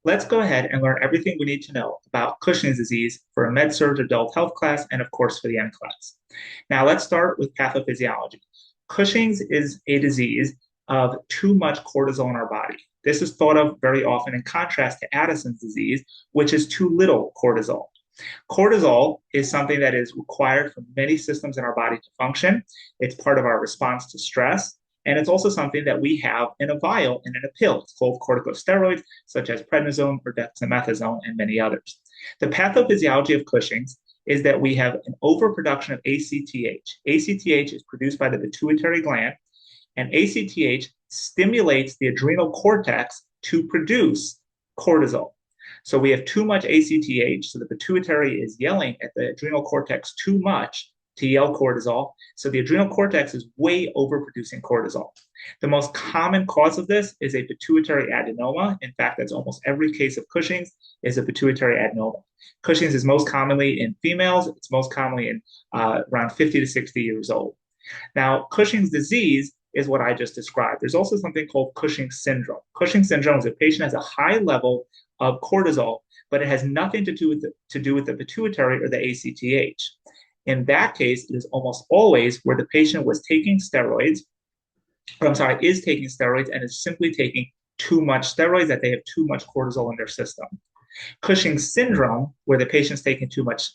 Let's go ahead and learn everything we need to know about Cushing's disease for a Medsurg adult health class and, of course, for the NCLEX. Now, let's start with pathophysiology. Cushing's is a disease of too much cortisol in our body. This is thought of very often in contrast to Addison's disease, which is too little cortisol. Cortisol is something that is required for many systems in our body to function. It's part of our response to stress. And it's also something that we have in a vial and in a pill. It's called corticosteroids, such as prednisone or dexamethasone, and many others. The pathophysiology of Cushing's is that we have an overproduction of ACTH. ACTH is produced by the pituitary gland, and ACTH stimulates the adrenal cortex to produce cortisol. So we have too much ACTH, so the pituitary is yelling at the adrenal cortex too much to yell cortisol. So the adrenal cortex is way overproducing cortisol. The most common cause of this is a pituitary adenoma. In fact, that's almost every case of Cushing's is a pituitary adenoma. Cushing's is most commonly in females. It's most commonly in around 50 to 60 years old. Now, Cushing's disease is what I just described. There's also something called Cushing syndrome. Cushing syndrome is a patient has a high level of cortisol, but it has nothing to do with the pituitary or the ACTH. In that case, it is almost always where the patient was taking steroids, or I'm sorry, is taking steroids and is simply taking too much steroids, that they have too much cortisol in their system. Cushing syndrome, where the patient's taking too much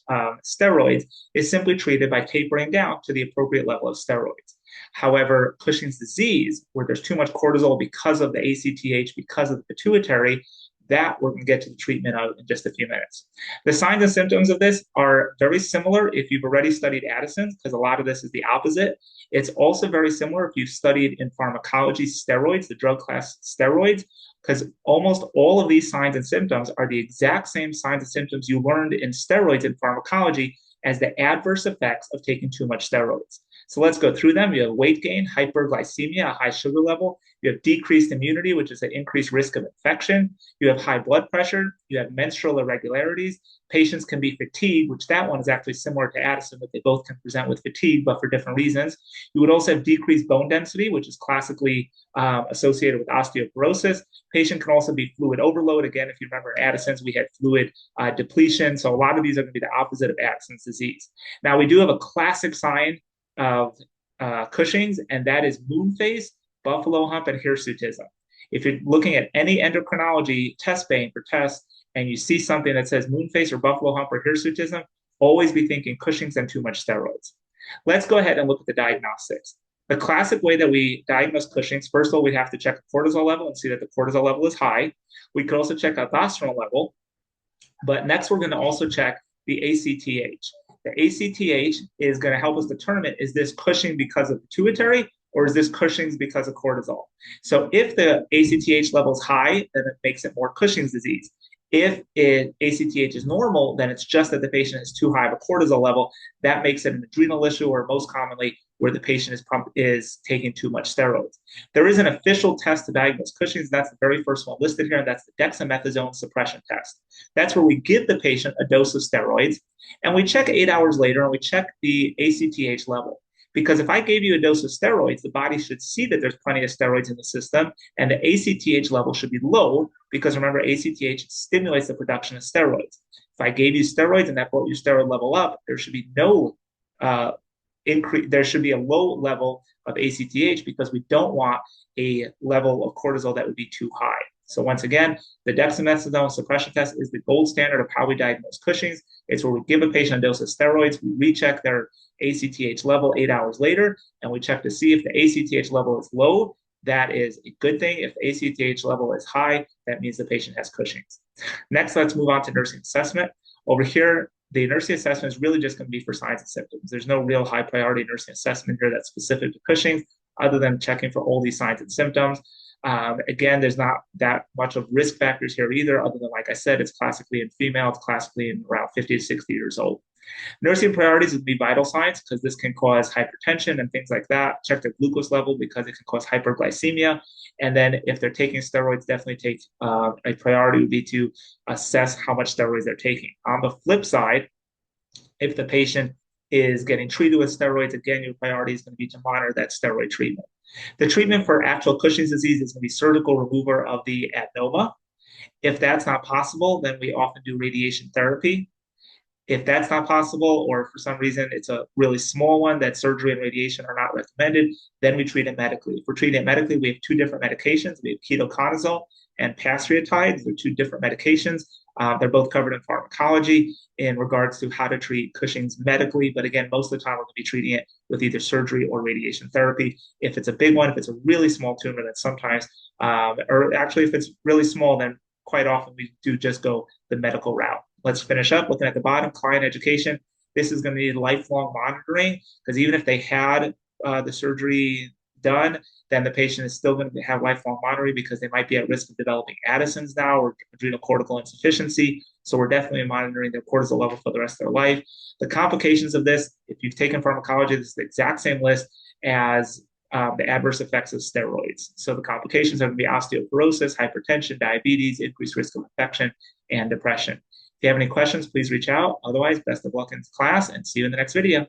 steroids, is simply treated by tapering down to the appropriate level of steroids. However, Cushing's disease, where there's too much cortisol because of the ACTH, because of the pituitary, that we're going to get to the treatment of in just a few minutes. The signs and symptoms of this are very similar if you've already studied Addison's, because a lot of this is the opposite. It's also very similar if you've studied in pharmacology steroids, the drug class steroids, because almost all of these signs and symptoms are the exact same signs and symptoms you learned in steroids in pharmacology as the adverse effects of taking too much steroids. So let's go through them. You have weight gain, hyperglycemia, a high sugar level. You have decreased immunity, which is an increased risk of infection. You have high blood pressure. You have menstrual irregularities. Patients can be fatigued, which that one is actually similar to Addison, but they both can present with fatigue, but for different reasons. You would also have decreased bone density, which is classically associated with osteoporosis. Patient can also be fluid overload. Again, if you remember in Addison's, we had fluid depletion. So a lot of these are going to be the opposite of Addison's disease. Now, we do have a classic sign of Cushing's, and that is moon face, buffalo hump, and hirsutism. If you're looking at any endocrinology test bank or test and you see something that says moon face or buffalo hump or hirsutism, always be thinking Cushing's and too much steroids. Let's go ahead and look at the diagnostics. The classic way that we diagnose Cushing's, first of all, we have to check the cortisol level and see that the cortisol level is high. We could also check aldosterone level, but next we're going to also check the ACTH. The ACTH is going to help us determine, is this Cushing because of pituitary or is this Cushing's because of cortisol? So if the ACTH level is high, then it makes it more Cushing's disease. If ACTH is normal, then it's just that the patient has too high of a cortisol level. That makes it an adrenal issue, or most commonly where the patient is taking too much steroids. There is an official test to diagnose Cushing's. That's the very first one listed here, and that's the dexamethasone suppression test. That's where we give the patient a dose of steroids, and we check 8 hours later, and we check the ACTH level. Because if I gave you a dose of steroids, the body should see that there's plenty of steroids in the system, and the ACTH level should be low, because remember, ACTH stimulates the production of steroids. If I gave you steroids and that brought your steroid level up, there should be no increase. There should be a low level of ACTH because we don't want a level of cortisol that would be too high. So once again, the dexamethasone suppression test is the gold standard of how we diagnose Cushing's. It's where we give a patient a dose of steroids, we recheck their ACTH level 8 hours later, and we check to see if the ACTH level is low. That is a good thing. If ACTH level is high, that means the patient has Cushing's. Next, let's move on to nursing assessment. Over here, the nursing assessment is really just going to be for signs and symptoms. There's no real high priority nursing assessment here that's specific to Cushing's, other than checking for all these signs and symptoms. Again, there's not that much of risk factors here either, other than, like I said, it's classically in female, it's classically in around 50 to 60 years old. Nursing priorities would be vital signs because this can cause hypertension and things like that. Check their glucose level because it can cause hyperglycemia. And then if they're taking steroids, definitely take a priority would be to assess how much steroids they're taking. On the flip side, if the patient is getting treated with steroids, again, your priority is going to be to monitor that steroid treatment. The treatment for actual Cushing's disease is going to be surgical removal of the adenoma. If that's not possible, then we often do radiation therapy. If that's not possible, or for some reason it's a really small one that surgery and radiation are not recommended, then we treat it medically. If we're treating it medically, we have two different medications. We have ketoconazole and pasireotide. They're two different medications. They're both covered in pharmacology in regards to how to treat Cushing's medically. But again, most of the time we're going to be treating it with either surgery or radiation therapy. If it's a big one, if it's a really small tumor, then sometimes, or actually if it's really small, then quite often we do just go the medical route. Let's finish up looking at the bottom, client education. This is going to need lifelong monitoring because even if they had the surgery done, then the patient is still going to have lifelong monitoring because they might be at risk of developing Addison's now or adrenal cortical insufficiency. So we're definitely monitoring their cortisol level for the rest of their life. The complications of this, if you've taken pharmacology, this is the exact same list as the adverse effects of steroids. So the complications are going to be osteoporosis, hypertension, diabetes, increased risk of infection, and depression. If you have any questions, please reach out. Otherwise, best of luck in class and see you in the next video.